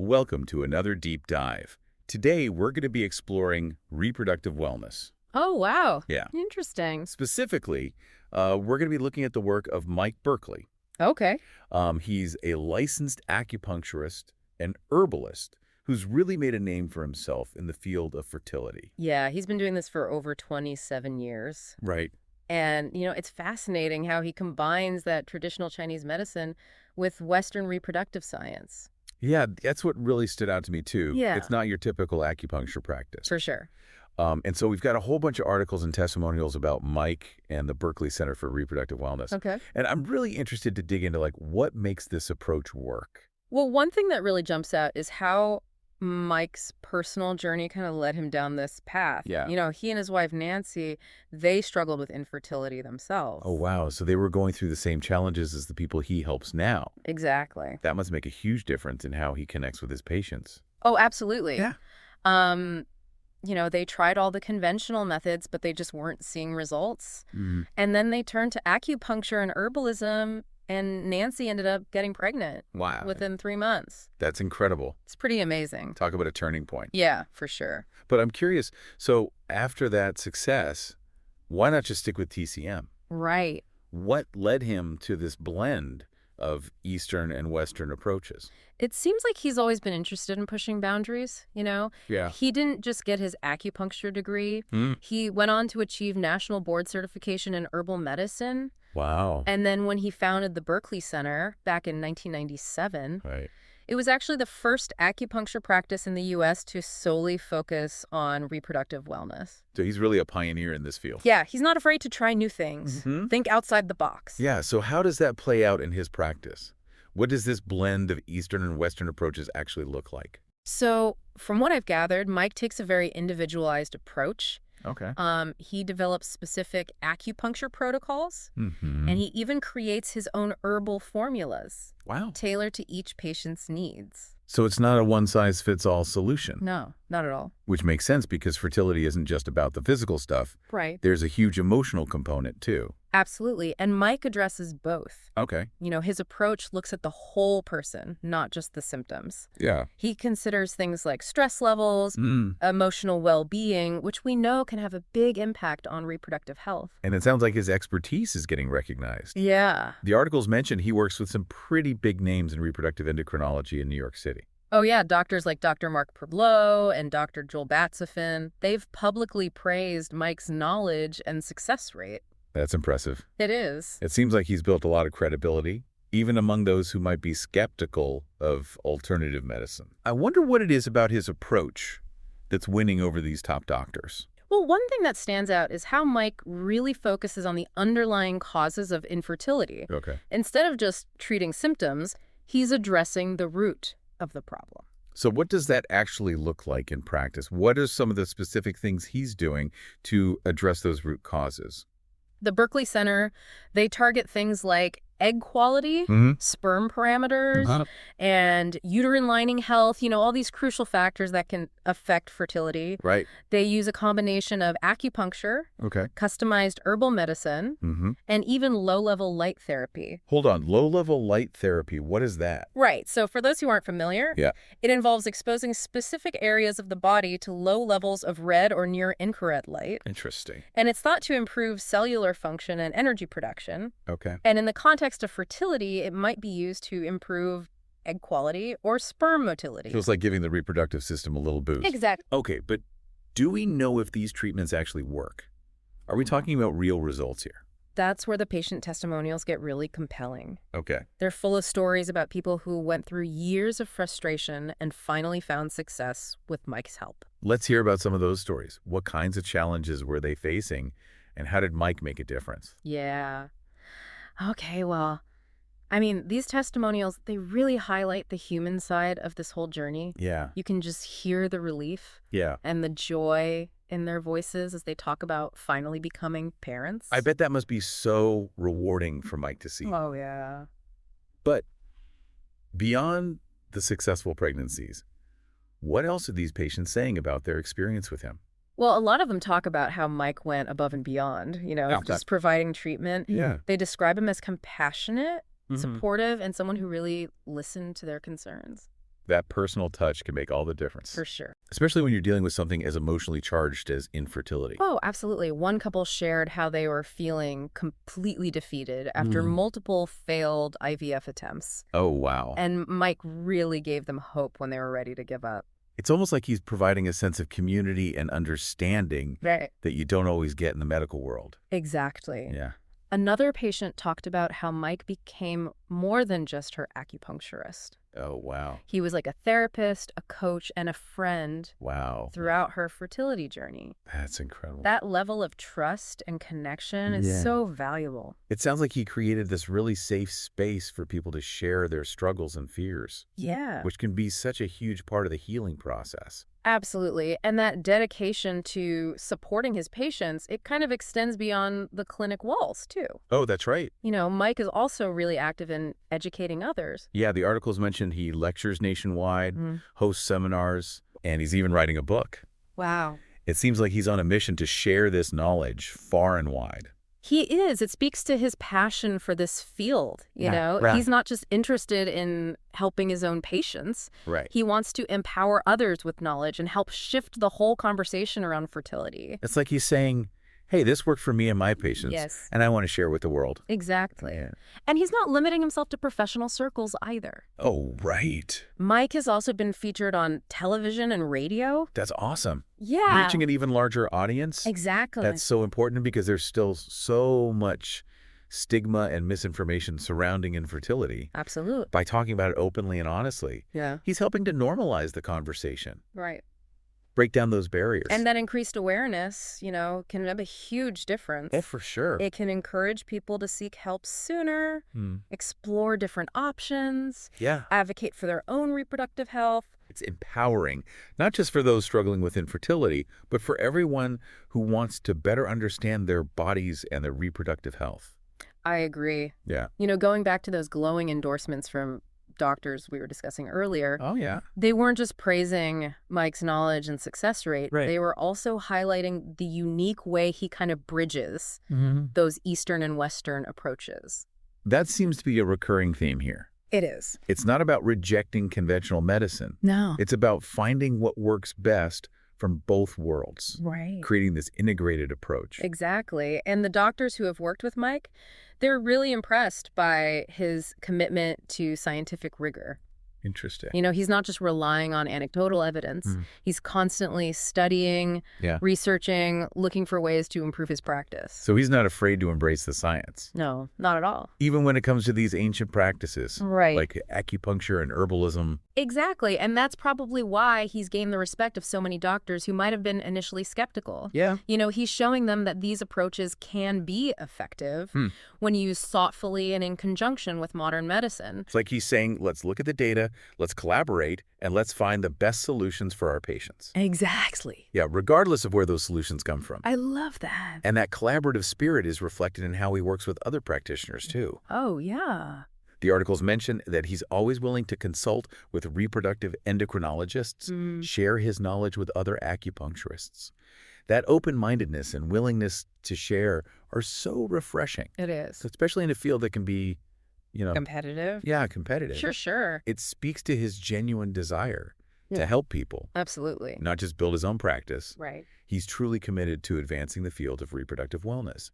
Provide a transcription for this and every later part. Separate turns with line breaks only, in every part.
Welcome to another deep dive. Today, we're going to be exploring reproductive wellness.
Oh, wow.
Yeah.
Interesting.
Specifically, we're going to be looking at the work of Mike Berkley.
Okay.
He's a licensed acupuncturist and herbalist who's really made a name for himself in the field of fertility.
Yeah, he's been doing this for over 27 years.
Right.
And, it's fascinating how he combines that traditional Chinese medicine with Western reproductive science.
Yeah, that's what really stood out to me, too.
Yeah.
It's not your typical acupuncture practice.
For sure.
And so we've got a whole bunch of articles and testimonials about Mike and the Berkley Center for Reproductive Wellness.
Okay.
And I'm really interested to dig into, what makes this approach work?
Well, one thing that really jumps out is how Mike's personal journey kind of led him down this path.
Yeah.
He and his wife, Nancy, they struggled with infertility themselves.
Oh, wow. So they were going through the same challenges as the people he helps now.
Exactly.
That must make a huge difference in how he connects with his patients.
Oh, absolutely.
Yeah.
They tried all the conventional methods, but they just weren't seeing results.
Mm.
And then they turned to acupuncture and herbalism, and Nancy ended up getting pregnant
Wow.
within 3 months.
That's incredible.
It's pretty amazing.
Talk about a turning point.
Yeah, for sure.
But I'm curious, so after that success, why not just stick with TCM?
Right.
What led him to this blend of Eastern and Western approaches?
It seems like he's always been interested in pushing boundaries,
Yeah.
He didn't just get his acupuncture degree.
Hmm.
He went on to achieve national board certification in herbal medicine.
Wow.
And then when he founded the Berkley Center back in 1997,
Right.
it was actually the first acupuncture practice in the U.S. to solely focus on reproductive wellness.
So he's really a pioneer in this field.
Yeah, he's not afraid to try new things.
Mhm.
Think outside the box.
Yeah, so how does that play out in his practice? What does this blend of Eastern and Western approaches actually look like?
So, from what I've gathered, Mike takes a very individualized approach.
Okay.
He develops specific acupuncture protocols,
Mm-hmm.
and he even creates his own herbal formulas
Wow.
tailored to each patient's needs.
So it's not a one-size-fits-all solution,
No, not at all.
which makes sense because fertility isn't just about the physical stuff.
Right.
There's a huge emotional component, too.
Absolutely. And Mike addresses both.
Okay.
His approach looks at the whole person, not just the symptoms.
Yeah.
He considers things like stress levels, emotional well-being, which we know can have a big impact on reproductive health.
And it sounds like his expertise is getting recognized.
Yeah.
The articles mentioned he works with some pretty big names in reproductive endocrinology in New York City.
Oh, yeah. Doctors like Dr. Mark Berkley and Dr. Joel Batsafin, they've publicly praised Mike's knowledge and success rate.
That's impressive.
It is.
It seems like he's built a lot of credibility, even among those who might be skeptical of alternative medicine. I wonder what it is about his approach that's winning over these top doctors.
Well, one thing that stands out is how Mike really focuses on the underlying causes of infertility.
Okay.
Instead of just treating symptoms, he's addressing the root of the problem.
So what does that actually look like in practice? What are some of the specific things he's doing to address those root causes?
The Berkley Center, they target things like egg quality, sperm parameters, and uterine lining health, all these crucial factors that can affect fertility.
Right.
They use a combination of acupuncture,
Okay.
customized herbal medicine, and even low-level light therapy.
Hold on. Low-level light therapy. What is that?
Right. So for those who aren't familiar,
Yeah.
it involves exposing specific areas of the body to low levels of red or near infrared light.
Interesting.
And it's thought to improve cellular function and energy production.
Okay.
And in the context of fertility, it might be used to improve egg quality or sperm motility.
Feels like giving the reproductive system a little boost.
Exactly.
Okay, but do we know if these treatments actually work? Are we talking about real results here?
That's where the patient testimonials get really compelling.
Okay.
They're full of stories about people who went through years of frustration and finally found success with Mike's help.
Let's hear about some of those stories. What kinds of challenges were they facing, and how did Mike make a difference?
Yeah. Okay, well, these testimonials, they really highlight the human side of this whole journey.
Yeah.
You can just hear the relief
Yeah.
and the joy in their voices as they talk about finally becoming parents.
I bet that must be so rewarding for Mike to see.
Oh, yeah.
But beyond the successful pregnancies, what else are these patients saying about their experience with him?
Well, a lot of them talk about how Mike went above and beyond, just providing treatment.
Yeah.
They describe him as compassionate, supportive, and someone who really listened to their concerns.
That personal touch can make all the difference.
For sure.
Especially when you're dealing with something as emotionally charged as infertility.
Oh, absolutely. One couple shared how they were feeling completely defeated after multiple failed IVF attempts.
Oh, wow.
And Mike really gave them hope when they were ready to give up.
It's almost like he's providing a sense of community and understanding that you don't always get in the medical world.
Exactly.
Yeah.
Another patient talked about how Mike became more than just her acupuncturist.
Oh, wow.
He was like a therapist, a coach, and a friend throughout her fertility journey.
That's incredible.
That level of trust and connection is so valuable.
It sounds like he created this really safe space for people to share their struggles and fears.
Yeah.
Which can be such a huge part of the healing process.
Absolutely. And that dedication to supporting his patients, it kind of extends beyond the clinic walls, too.
Oh, that's right.
You know, Mike is also really active in educating others.
Yeah, the articles mentioned he lectures nationwide, hosts seminars, and he's even writing a book.
Wow.
It seems like he's on a mission to share this knowledge far and wide.
He is. It speaks to his passion for this field, you know?
Right.
He's not just interested in helping his own patients.
Right.
He wants to empower others with knowledge and help shift the whole conversation around fertility.
It's like he's saying, hey, this worked for me and my patients, and I want to share with the world.
Exactly.
Yeah.
And he's not limiting himself to professional circles either.
Oh, right.
Mike has also been featured on television and radio.
That's awesome.
Yeah.
Reaching an even larger audience.
Exactly.
That's so important because there's still so much stigma and misinformation surrounding infertility.
Absolutely.
By talking about it openly and honestly, he's helping to normalize the conversation.
Right.
Break down those barriers.
And that increased awareness, you know, can have a huge difference.
Oh, for sure.
It can encourage people to seek help sooner, explore different options, advocate for their own reproductive health.
It's empowering, not just for those struggling with infertility, but for everyone who wants to better understand their bodies and their reproductive health.
I agree.
Yeah.
You know, going back to those glowing endorsements from doctors we were discussing earlier.
Oh, yeah.
They weren't just praising Mike's knowledge and success rate.
Right.
They were also highlighting the unique way he kind of bridges those Eastern and Western approaches.
That seems to be a recurring theme here.
It is.
It's not about rejecting conventional medicine.
No.
It's about finding what works best from both worlds.
Right.
Creating this integrated approach.
Exactly. And the doctors who have worked with Mike, they're really impressed by his commitment to scientific rigor.
Interesting.
You know, he's not just relying on anecdotal evidence. He's constantly studying, researching, looking for ways to improve his practice.
So he's not afraid to embrace the science.
No, not at all.
Even when it comes to these ancient practices.
Right.
Like acupuncture and herbalism.
Exactly. And that's probably why he's gained the respect of so many doctors who might have been initially skeptical.
Yeah.
You know, he's showing them that these approaches can be effective when used thoughtfully and in conjunction with modern medicine.
It's like he's saying, let's look at the data, let's collaborate, and let's find the best solutions for our patients.
Exactly.
Yeah, regardless of where those solutions come from.
I love that.
And that collaborative spirit is reflected in how he works with other practitioners, too.
Oh, yeah.
The articles mention that he's always willing to consult with reproductive endocrinologists, share his knowledge with other acupuncturists. That open-mindedness and willingness to share are so refreshing.
It is.
Especially in a field that can be, you know...
competitive?
Yeah, competitive.
Sure.
It speaks to his genuine desire to help people.
Absolutely.
Not just build his own practice.
Right.
He's truly committed to advancing the field of reproductive wellness.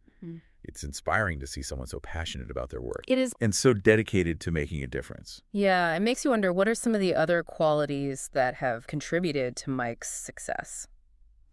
It's inspiring to see someone so passionate about their work.
It is.
And so dedicated to making a difference.
Yeah, it makes you wonder, what are some of the other qualities that have contributed to Mike's success?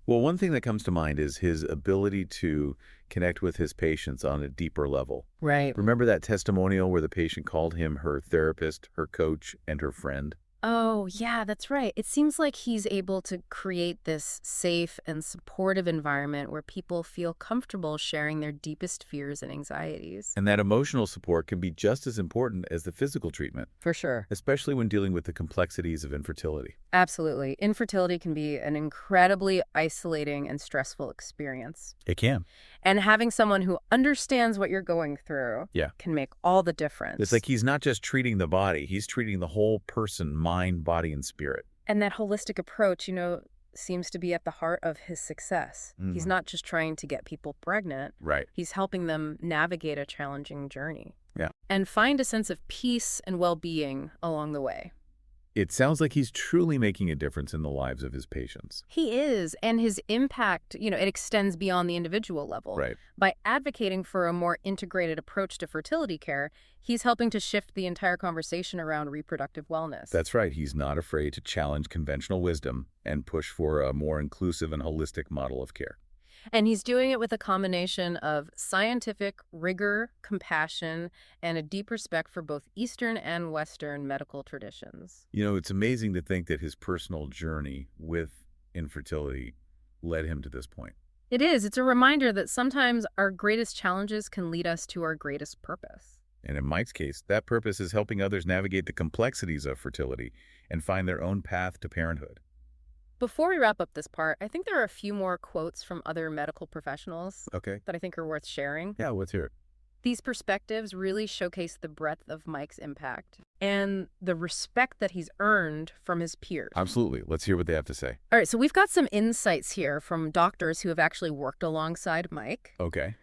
Well, one thing that comes to mind is his ability to connect with his patients on a deeper level.
Right.
Remember that testimonial where the patient called him her therapist, her coach, and her friend?
Oh, yeah, that's right. It seems like he's able to create this safe and supportive environment where people feel comfortable sharing their deepest fears and anxieties.
And that emotional support can be just as important as the physical treatment.
For sure.
Especially when dealing with the complexities of infertility.
Absolutely. Infertility can be an incredibly isolating and stressful experience.
It can.
And having someone who understands what you're going through can make all the difference.
It's like he's not just treating the body, he's treating the whole person, mind, body, and spirit.
And that holistic approach, you know, seems to be at the heart of his success. He's not just trying to get people pregnant.
Right.
He's helping them navigate a challenging journey.
Yeah.
And find a sense of peace and well-being along the way.
It sounds like he's truly making a difference in the lives of his patients.
He is, and his impact, it extends beyond the individual level.
Right.
By advocating for a more integrated approach to fertility care, he's helping to shift the entire conversation around reproductive wellness.
That's right. He's not afraid to challenge conventional wisdom and push for a more inclusive and holistic model of care.
And he's doing it with a combination of scientific rigor, compassion, and a deep respect for both Eastern and Western medical traditions.
It's amazing to think that his personal journey with infertility led him to this point.
It is. It's a reminder that sometimes our greatest challenges can lead us to our greatest purpose.
And in Mike's case, that purpose is helping others navigate the complexities of fertility and find their own path to parenthood.
Before we wrap up this part, I think there are a few more quotes from other medical professionals that I think are worth sharing.
Yeah, let's hear it.
These perspectives really showcase the breadth of Mike's impact and the respect that he's earned from his peers.
Absolutely. Let's hear what they have to say.
All right, so we've got some insights here from doctors who have actually worked alongside Mike.
Okay.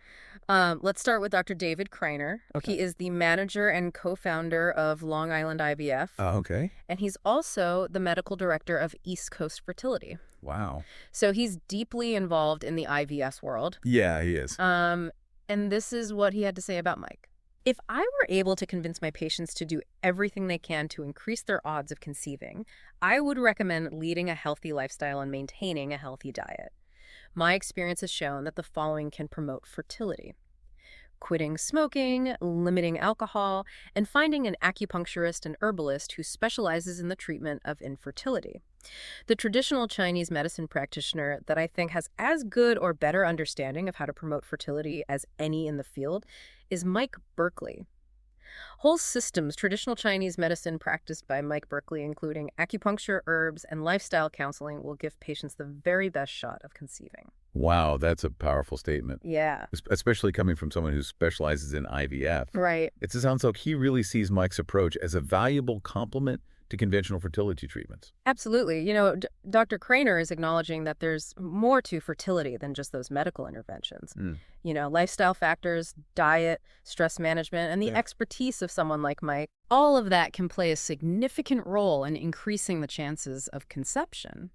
Let's start with Dr. David Kreiner.
Okay.
He is the manager and co-founder of Long Island IVF.
Okay.
And he's also the medical director of East Coast Fertility.
Wow.
So he's deeply involved in the IVF world.
Yeah, he is.
And this is what he had to say about Mike. If I were able to convince my patients to do everything they can to increase their odds of conceiving, I would recommend leading a healthy lifestyle and maintaining a healthy diet. My experience has shown that the following can promote fertility: quitting smoking, limiting alcohol, and finding an acupuncturist and herbalist who specializes in the treatment of infertility. The traditional Chinese medicine practitioner that I think has as good or better understanding of how to promote fertility as any in the field is Mike Berkley. Whole systems traditional Chinese medicine practiced by Mike Berkley, including acupuncture, herbs, and lifestyle counseling, will give patients the very best shot of conceiving.
Wow, that's a powerful statement.
Yeah.
Especially coming from someone who specializes in IVF.
Right.
It sounds like he really sees Mike's approach as a valuable complement to conventional fertility treatments.
Absolutely. Dr. Kreiner is acknowledging that there's more to fertility than just those medical interventions. Lifestyle factors, diet, stress management, and the expertise of someone like Mike, all of that can play a significant role in increasing the chances of conception.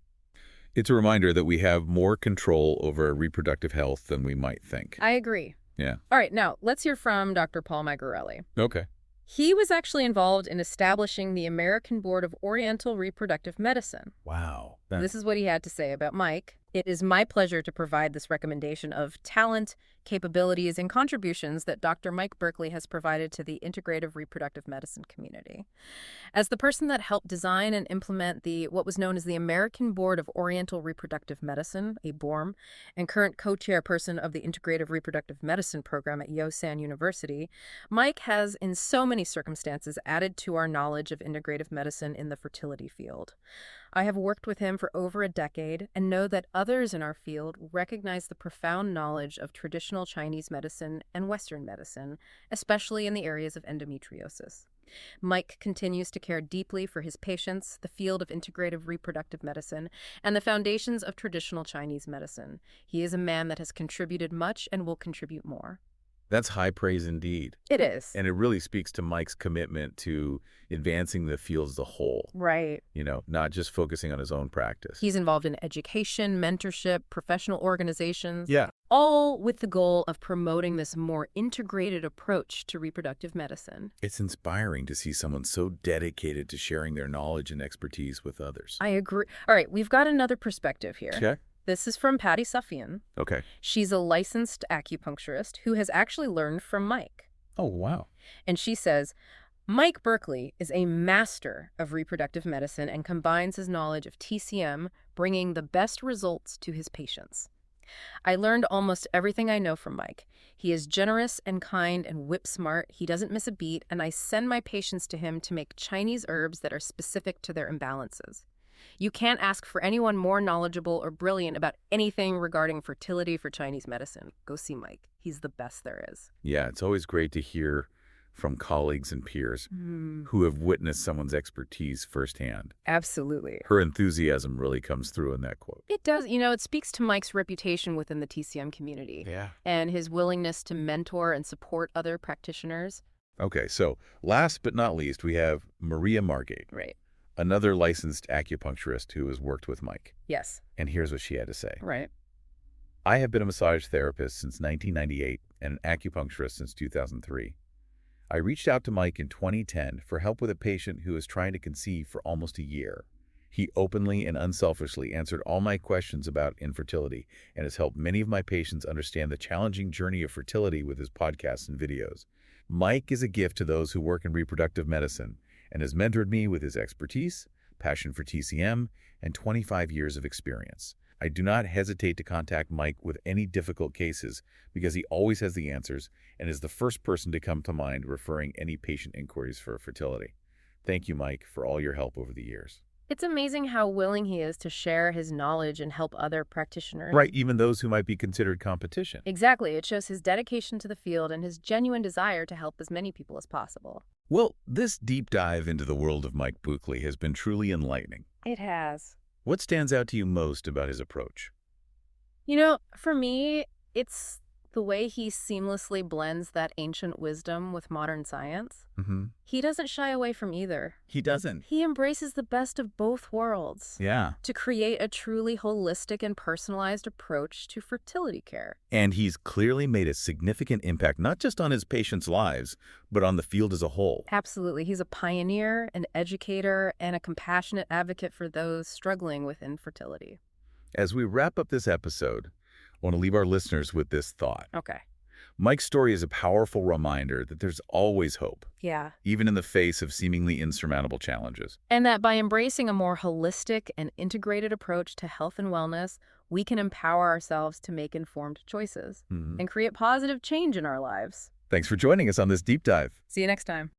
It's a reminder that we have more control over reproductive health than we might think.
I agree.
Yeah.
All right, now let's hear from Dr. Paul Magarelli.
Okay.
He was actually involved in establishing the American Board of Oriental Reproductive Medicine.
Wow.
This is what he had to say about Mike. It is my pleasure to provide this recommendation of talent, capabilities, and contributions that Dr. Mike Berkley has provided to the integrative reproductive medicine community. As the person that helped design and implement what was known as the American Board of Oriental Reproductive Medicine, a BORM, and current co-chairperson of the Integrative Reproductive Medicine program at Yosan University, Mike has, in so many circumstances, added to our knowledge of integrative medicine in the fertility field. I have worked with him for over a decade and know that others in our field recognize the profound knowledge of traditional Chinese medicine and Western medicine, especially in the areas of endometriosis. Mike continues to care deeply for his patients, the field of integrative reproductive medicine, and the foundations of traditional Chinese medicine. He is a man that has contributed much and will contribute more.
That's high praise indeed.
It is.
And it really speaks to Mike's commitment to advancing the field as a whole.
Right.
Not just focusing on his own practice.
He's involved in education, mentorship, professional organizations.
Yeah.
All with the goal of promoting this more integrated approach to reproductive medicine.
It's inspiring to see someone so dedicated to sharing their knowledge and expertise with others.
I agree. All right, we've got another perspective here.
Okay.
This is from Patty Suffian.
Okay.
She's a licensed acupuncturist who has actually learned from Mike.
Oh, wow.
And she says, Mike Berkley is a master of reproductive medicine and combines his knowledge of TCM, bringing the best results to his patients. I learned almost everything I know from Mike. He is generous and kind and whip smart. He doesn't miss a beat, and I send my patients to him to make Chinese herbs that are specific to their imbalances. You can't ask for anyone more knowledgeable or brilliant about anything regarding fertility for Chinese medicine. Go see Mike. He's the best there is.
Yeah, it's always great to hear from colleagues and peers who have witnessed someone's expertise firsthand.
Absolutely.
Her enthusiasm really comes through in that quote.
It does. It speaks to Mike's reputation within the TCM community.
Yeah.
And his willingness to mentor and support other practitioners.
Okay, so last but not least, we have Maria Margate.
Right.
another licensed acupuncturist who has worked with Mike.
Yes.
And here's what she had to say.
Right.
I have been a massage therapist since 1998 and an acupuncturist since 2003. I reached out to Mike in 2010 for help with a patient who was trying to conceive for almost a year. He openly and unselfishly answered all my questions about infertility and has helped many of my patients understand the challenging journey of fertility with his podcasts and videos. Mike is a gift to those who work in reproductive medicine and has mentored me with his expertise, passion for TCM, and 25 years of experience. I do not hesitate to contact Mike with any difficult cases because he always has the answers and is the first person to come to mind referring any patient inquiries for fertility. Thank you, Mike, for all your help over the years.
It's amazing how willing he is to share his knowledge and help other practitioners.
Right, even those who might be considered competition.
Exactly. It shows his dedication to the field and his genuine desire to help as many people as possible.
Well, this deep dive into the world of Mike Berkley has been truly enlightening.
It has.
What stands out to you most about his approach?
For me, it's the way he seamlessly blends that ancient wisdom with modern science. He doesn't shy away from either.
He doesn't.
He embraces the best of both worlds.
Yeah.
To create a truly holistic and personalized approach to fertility care.
And he's clearly made a significant impact not just on his patients' lives, but on the field as a whole.
Absolutely. He's a pioneer, an educator, and a compassionate advocate for those struggling with infertility.
As we wrap up this episode, I want to leave our listeners with this thought.
Okay.
Mike's story is a powerful reminder that there's always hope,
Yeah.
even in the face of seemingly insurmountable challenges.
And that by embracing a more holistic and integrated approach to health and wellness, we can empower ourselves to make informed choices and create positive change in our lives.
Thanks for joining us on this deep dive.
See you next time.